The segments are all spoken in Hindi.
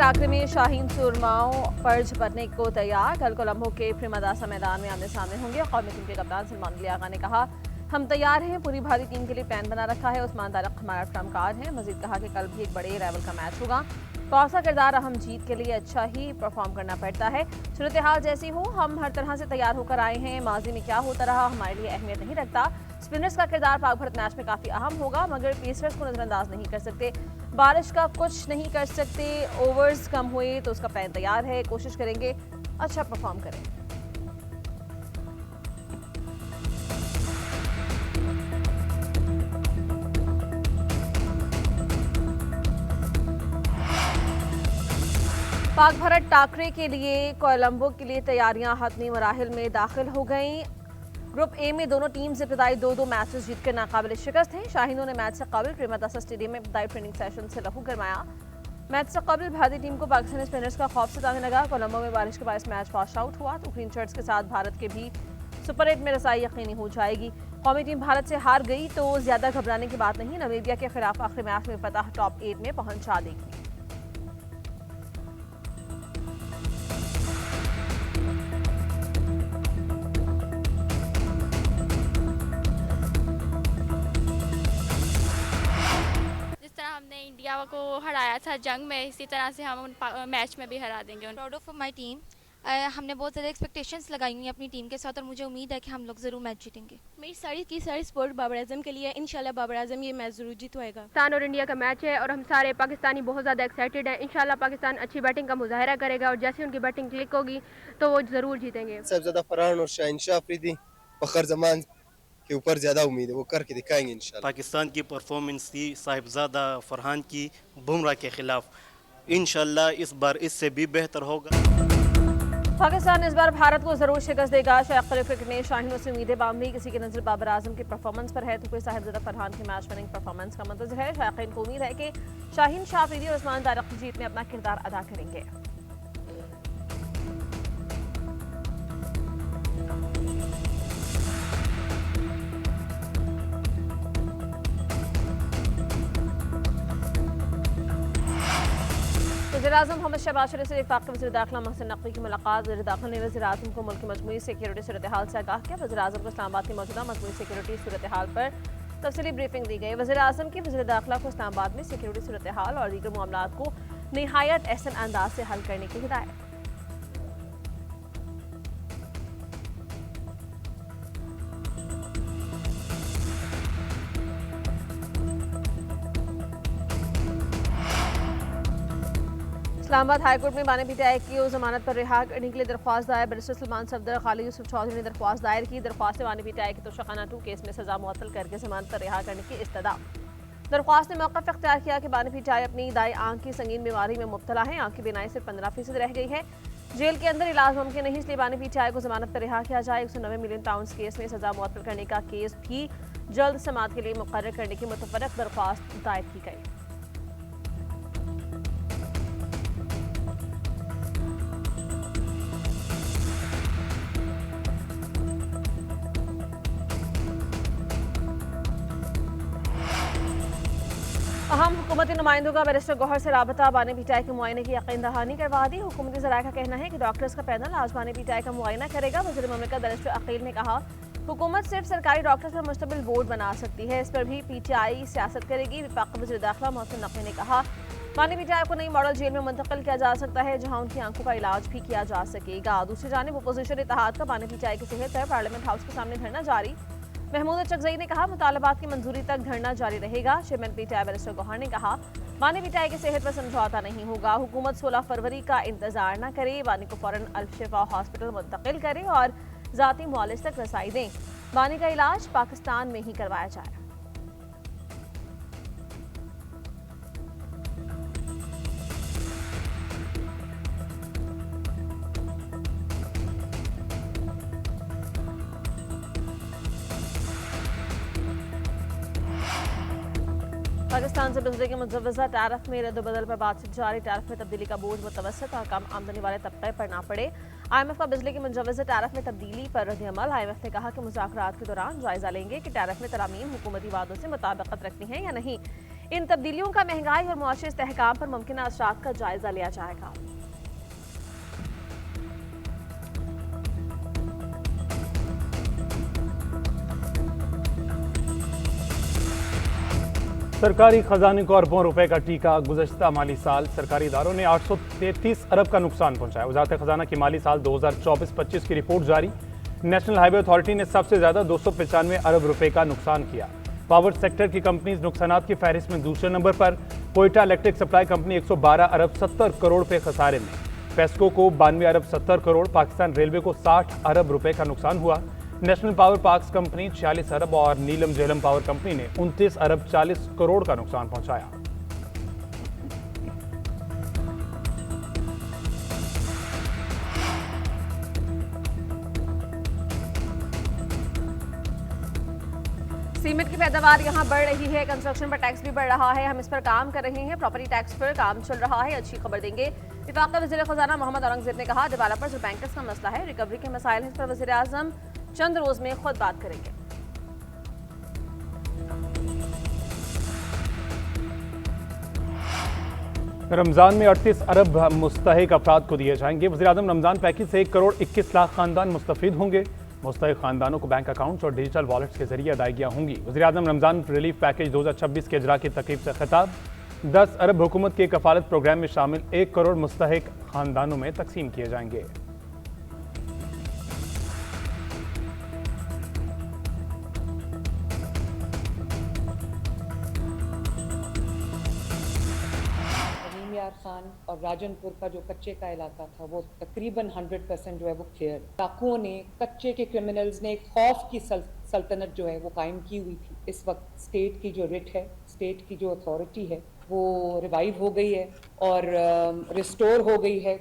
टाकरे में शाहीन सुरमाओं पर झपटने को तैयार। कल कोलंबो के प्रेमदासा मैदान में आमने सामने होंगे। कौमी टीम के कप्तान सलमान अली आगा ने कहा, हम तैयार हैं, पूरी भारतीय टीम के लिए प्लान बना रखा है। उस्मान तारिक हमारा फनकार है। मजीद कहा कि कल भी एक बड़े लेवल का मैच होगा। कौन सा किरदार अहम जीत के लिए अच्छा ही परफॉर्म करना पड़ता है। सूरत हाल जैसी हो, हम हर तरह से तैयार होकर आए हैं। माजी में क्या होता रहा हमारे लिए अहमियत नहीं रखता। स्पिनर्स का किरदार पाक भारत मैच में काफी अहम होगा, मगर पेसर्स को नजरअंदाज नहीं कर सकते। बारिश का कुछ नहीं कर सकते। ओवर्स कम हुए तो उसका प्लान तैयार है। कोशिश करेंगे अच्छा परफॉर्म करें। पाक भारत टाकरे के लिए कोलंबो के लिए तैयारियां हतमी मराहिल में दाखिल हो गईं। ग्रुप ए में दोनों टीम्स इब्तदाई 2-2 मैचेस जीतकर नाकाबिल शिकस्त हैं। शाहीनों ने मैच से कबल प्रेमदासा स्टेडियम में इब्तदाई ट्रेनिंग सेशन से लहू गरमाया। मैच से कबल भारतीय टीम को पाकिस्तानी स्पिनर्स का खौफ सताने लगा। कोलंबो में बारिश के बायस मैच वॉश आउट हुआ तो ग्रीन शर्ट्स के साथ भारत के भी सुपर 8 में रसाई यकीनी हो जाएगी। कौमी टीम भारत से हार गई तो ज्यादा घबराने की बात नहीं। नामीबिया के खिलाफ आखिरी मैच में फतह टॉप 8 में पहुंचा देगी। हमने इंडिया को हराया था जंग में, इसी तरह से हम मैच में भी हरा देंगे। Proud of my team. हमने बहुत ज़्यादा एक्सपेक्टेशंस लगाई हुई हैं अपनी टीम के साथ और मुझे उम्मीद है कि हम लोग ज़रूर मैच जीतेंगे। मेरी सारी सपोर्ट बाबर आजम के लिए। इंशाल्लाह बाबर आजम ये मैच ज़रूर जीतवाएगा। पाकिस्तान और इंडिया का मैच है और हम सारे पाकिस्तानी बहुत ज़्यादा एक्साइटेड हैं। इंशाल्लाह पाकिस्तान अच्छी बैटिंग का मुजाहरा करेगा और जैसे उनकी बैटिंग क्लिक होगी तो वो ज़रूर जीतेंगे। सबसे ज़्यादा फरहान और शहनशाह अफरीदी फखर जमान के ऊपर ज़्यादा उम्मीद है, वो करके दिखाएंगे इंशाल्लाह। पाकिस्तान की परफॉर्मेंस थी साहिबजादा फरहान की बुमराह के खिलाफ, इंशाल्लाह इस बार इससे भी बेहतर होगा। पाकिस्तान इस बार भारत को जरूर शिकस्त देगा। शायद क्रिकेट ने शाहीनों से उम्मीदें बांधी। किसी की नजर बाबर आजम की परफॉर्मेंस पर है तो कोई साहिबजादा फरहान की मैच विनिंग परफॉर्मेंस का मंतज़र है। शायकीन को उम्मीद है कि शाहीन शाह अफरीदी और उस्मान तारिक की जीत में अपना किरदार अदा करेंगे। वज़ीर-ए-आज़म मोहम्मद शहबाज शरीफ से वफाक के वज़ीर दाखिला मोहसिन नकवी की मुलाकात। वज़ीर दाखिला ने वज़ीर-ए-आज़म को मुल्क की मजमूई सिक्योरिटी सूरत हाल से आगाह किया। वज़ीर-ए-आज़म को इस्लामाबाद की मौजूदा मजमूई सिक्योरिटी सूरत हाल पर तफसीली ब्रीफिंग दी गई। वज़ीर-ए-आज़म की वज़ीर दाखिला को इस्लामाबाद में सिक्योरिटी सूरत हाल और दीगर मामलात को निहायत एहसन अंदाज से हल करने की हिदायत। इस्लामाबाद हाईकोर्ट में बानी पीटीआई की जमानत पर रिहा करने के लिए दरख्वास्त दायर। बैरिस्टर सलमान सफदर, खालिद यूसुफ चौधरी ने दरख्वास्त दायर की। दरख्वास्त में बानी पीटीआई की तोशाखाना 2 केस में सजा मुअत्तल करके जमानत पर रिहा करने की इस्तदा। दरख्वास्त ने मौक़िफ़ इख्तियार किया कि बानी पीटीआई अपनी दाई आंख की संगीन बीमारी में मुब्तला है। आंख की बीनाई सिर्फ 15% रह गई है। जेल के अंदर इलाज मुमकिन नहीं, इसलिए बानी पीटीआई को जमानत पर रिहा किया जाए। 190 मिलियन पाउंड केस में सजा मुअत्तल करने का केस भी जल्द समाअत के लिए मुकर्रर करने की मुतफर्रिक दरख्वास्त दायर की गई। अहम हुकूमती नुमाइंदों का बैरिस्टर गौहर से राबता। बानी पीटीआई के मुआयने की यकीन दहानी करवा दी। हुकूमती ज़राए का कहना है कि डॉक्टर्स का पैनल आज बानी पीटीआई का मुआयना करेगा। वज़ीर मुमलिकत बैरिस्टर अकील ने कहा, हुकूमत सिर्फ सरकारी डॉक्टर्स पर मुश्तमिल बोर्ड बना सकती है, इस पर भी पीटीआई सियासत करेगी। वफाकी वज़ीर दाखिला मोहसिन नकवी ने कहा, बानी पीटीआई को नई मॉडल जेल में मुंतकिल किया जा सकता है जहां उनकी आंखों का इलाज भी किया जा सकेगा। दूसरी जानिब अपोजिशन इत्तेहाद का बानी पीटीआई की सेहत पर पार्लियामेंट हाउस के सामने धरना जारी। महमूद चकजई ने कहा, मुतालबात की मंजूरी तक धरना जारी रहेगा। चेयरमैन पीटीआई बैरिस्टर गौहर ने कहा, बानी पीटीआई की सेहत पर समझौता नहीं होगा। हुकूमत 16 फरवरी का इंतजार न करे, बानी को फौरन अल-शिफा हॉस्पिटल मुंतकिल करे और ज़ाती मुआलिज तक रसाई दें। बानी का इलाज पाकिस्तान में ही करवाया जाए। पाकिस्तान से बिजली के मुजव्वज़ा टैरिफ में रद्द-बदल पर बातचीत जारी। टैरिफ में तब्दीली का बोझ मुतवस्सित और कम आमदनी वाले तबके पर ना पड़े। IMF का बिजली के मुजव्वज़ा टैरिफ में तब्दीली पर रद्द-अमल। IMF ने कहा कि मुज़ाकरात के दौरान जायजा लेंगे कि टैरिफ में तरामीम हुकूमती वादों से मुताबिकत रखती हैं या नहीं। इन तब्दीलियों का महंगाई और मुआशी इस्तेहकाम पर मुमकिन असरात का जायजा लिया जाएगा। सरकारी खजाने को अरबों रुपए का टीका। गुज़श्ता माली साल सरकारी इदारों ने 833 अरब का नुकसान पहुंचाया। वज़ारत खजाना की माली साल 2024-25 की रिपोर्ट जारी। नेशनल हाईवे अथॉरिटी ने सबसे ज्यादा 295 अरब रुपए का नुकसान किया। पावर सेक्टर की कंपनीज नुकसानात की फहरिस्त में दूसरे नंबर पर। कोयटा इलेक्ट्रिक सप्लाई कंपनी 112 अरब 70 करोड़ पे खसारे में। पेस्को को 92 अरब 70 करोड़। पाकिस्तान रेलवे को 60 अरब रुपए का नुकसान हुआ। नेशनल पावर पार्क्स कंपनी 46 अरब और नीलम झेलम पावर कंपनी ने 29 अरब 40 करोड़ का नुकसान पहुंचाया। सीमेंट की पैदावार यहां बढ़ रही है। कंस्ट्रक्शन पर टैक्स भी बढ़ रहा है। हम इस पर काम कर रहे हैं। प्रॉपर्टी टैक्स पर काम चल रहा है। अच्छी खबर देंगे। वफाकी वज़ीर ख़ज़ाना मोहम्मद औरंगज़ेब ने कहा, डेवलपर्स और बैंकर्स का मसला है, रिकवरी के मसाइल हैं। इस पर वज़ीर आज़म चंद रोज में खुद बात करेंगे। रमजान में 38 अरब मुस्तहिक अफराद को दिए जाएंगे। वज़ीर आज़म रमजान पैकेज से 1 करोड़ 21 लाख खानदान मुस्तफीद होंगे। मुस्तहिक खानदानों को बैंक अकाउंट्स और डिजिटल वॉलेट्स के जरिए अदायगियाँ होंगी। वज़ीर आज़म रमजान रिलीफ पैकेज 2026 के इजरा की तकरीब से खिताब। 10 अरब हुकूमत के कफालत प्रोग्राम में शामिल 1 करोड़ मुस्तहिक खानदानों में तकसीम किए जाएंगे। खान और राजनपुर का जो कच्चे का इलाका था वो तकरीबन 100% जो है वो क्लियर। डाकुओं ने, कच्चे के क्रिमिनल्स ने खौफ की सल्तनत जो है वो कायम की हुई थी। इस वक्त स्टेट की जो रिट है, स्टेट की जो अथॉरिटी है वो रिवाइव हो गई है और रिस्टोर हो गई है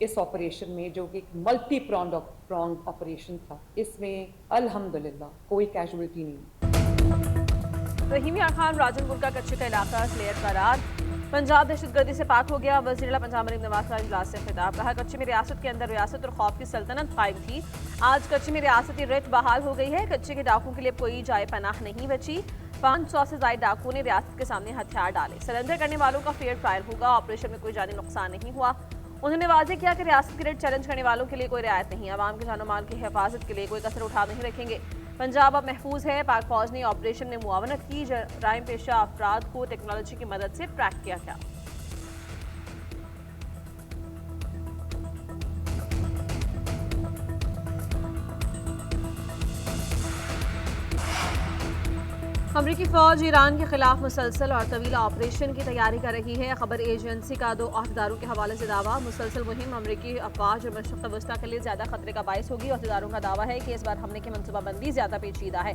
इस ऑपरेशन में, जो कि मल्टी प्रॉन्ग ऑपरेशन था। इसमें अल्हम्दुलिल्लाह कोई कैजुअलिटी नहीं। रहीम यार खान राजनपुर का कच्चे का इलाका क्लियर करार। पंजाब दहशतगर्दी से पाक हो गया। वज़ीर पंजाब मरीम नवाज का इजलास से खिताब। कहा, कच्चे में रियासत के अंदर रियासत और खौफ की सल्तनत कायम थी। आज कच्चे में रियासती रेट बहाल हो गई है। कच्चे के डाकुओं के लिए कोई जाए पनाह नहीं बची। 500 से ज्यादा डाकुओं ने रियासत के सामने हथियार डाले। सरेंडर करने वालों का फेयर ट्रायल होगा। ऑपरेशन में कोई जानी नुकसान नहीं हुआ। उन्होंने वाजे किया कि रियासत की रेट चैलेंज करने वालों के लिए कोई रियायत नहीं। आवाम के जानो माल की हिफाजत के लिए कोई कसर उठा नहीं रखेंगे। पंजाब अब महफूज है। पाक फौज ने ऑपरेशन में मुआवनत की। जराइम पेशा अफराद को टेक्नोलॉजी की मदद से ट्रैक किया गया। अमरीकी फौज ईरान के खिलाफ मुसलसल और तवीला ऑपरेशन की तैयारी कर रही है। खबर एजेंसी का 2 अहदेदारों के हवाले से दावा। मुसलसल मुहिम अमरीकी अफवाज और मशरिक़ वस्ता के लिए ज्यादा खतरे का बायस होगी। अहदेदारों का दावा है कि इस बार हमले की मनसूबाबंदी ज्यादा पेचीदा है।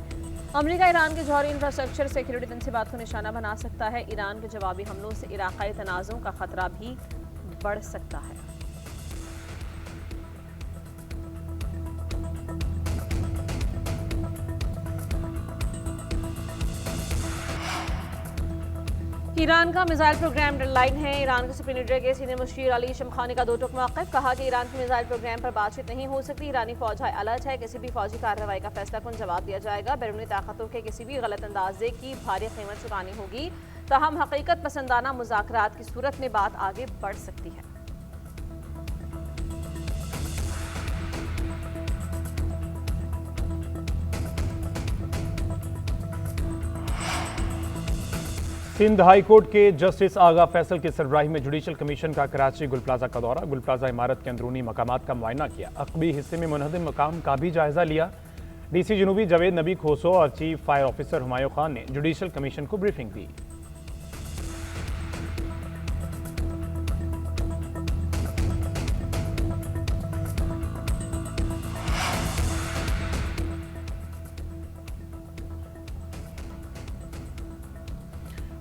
अमरीका ईरान के जौहरी इंफ्रास्ट्रक्चर सिक्योरिटी तंसीबात को निशाना बना सकता है। ईरान के जवाबी हमलों से इलाकाई तनाज़ों का खतरा भी बढ़ सकता है। ईरान का मिसाइल प्रोग्राम डेडलाइन है। ईरान के सुप्रीम लीडर के सीनियर मुशीर अली शमखानी का 2 टूक मौक़िफ़। कहा कि ईरान के मिसाइल प्रोग्राम पर बातचीत नहीं हो सकती। ईरानी फौज हाई अलर्ट है। किसी भी फौजी कार्रवाई का फैसला कुन जवाब दिया जाएगा। बैरूनी ताकतों के किसी भी गलत अंदाजे की भारी कीमत चुकानी होगी। ताहम हकीकत पसंदाना मुज़ाकरात की सूरत में बात आगे बढ़ सकती है। सिंध हाई कोर्ट के जस्टिस आगा फैसल की सरबराही में जुडिशल कमीशन का कराची गुल प्लाजा का दौरा। गुल प्लाजा इमारत के अंदरूनी मकामात का मुआयना किया। अक़बी हिस्से में मुनहदिम मकाम का भी जायजा लिया। डीसी जनूबी जावेद नबी खोसो और chief fire officer Humayun Khan ने जुडिशल कमीशन को ब्रीफिंग दी।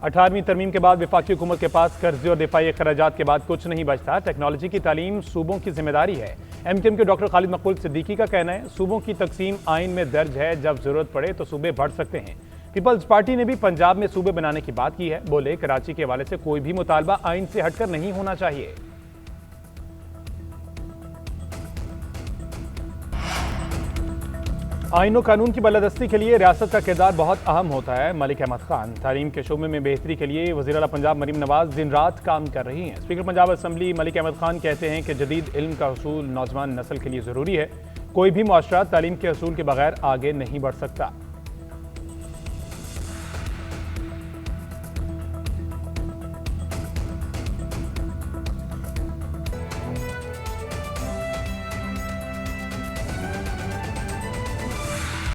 अठारहवीं तरमीम के बाद वफाकी हुकूमत के पास कर्जे और दिफाई अखराजात के बाद कुछ नहीं बचता। टेक्नोलॉजी की तालीम सूबों की जिम्मेदारी है। एमकेएम के डॉक्टर खालिद मकबूल सिद्दीकी का कहना है, सूबों की तकसीम आइन में दर्ज है। जब जरूरत पड़े तो सूबे बढ़ सकते हैं। पीपल्स पार्टी ने भी पंजाब में सूबे बनाने की बात की है। बोले, कराची के हवाले से कोई भी मुतालबा आइन से हटकर नहीं होना चाहिए। आईन और कानून की बालादस्ती के लिए रियासत का किरदार बहुत अहम होता है। मलिक अहमद खान तालीम के शोबे में बेहतरी के लिए वज़ीर आला पंजाब मरीम नवाज दिन रात काम कर रही हैं। स्पीकर पंजाब असम्बली मलिक अहमद खान कहते हैं कि जदीद इल्म का हसूल नौजवान नस्ल के लिए ज़रूरी है। कोई भी मुआशरा तालीम के हसूल के बगैर आगे नहीं बढ़ सकता।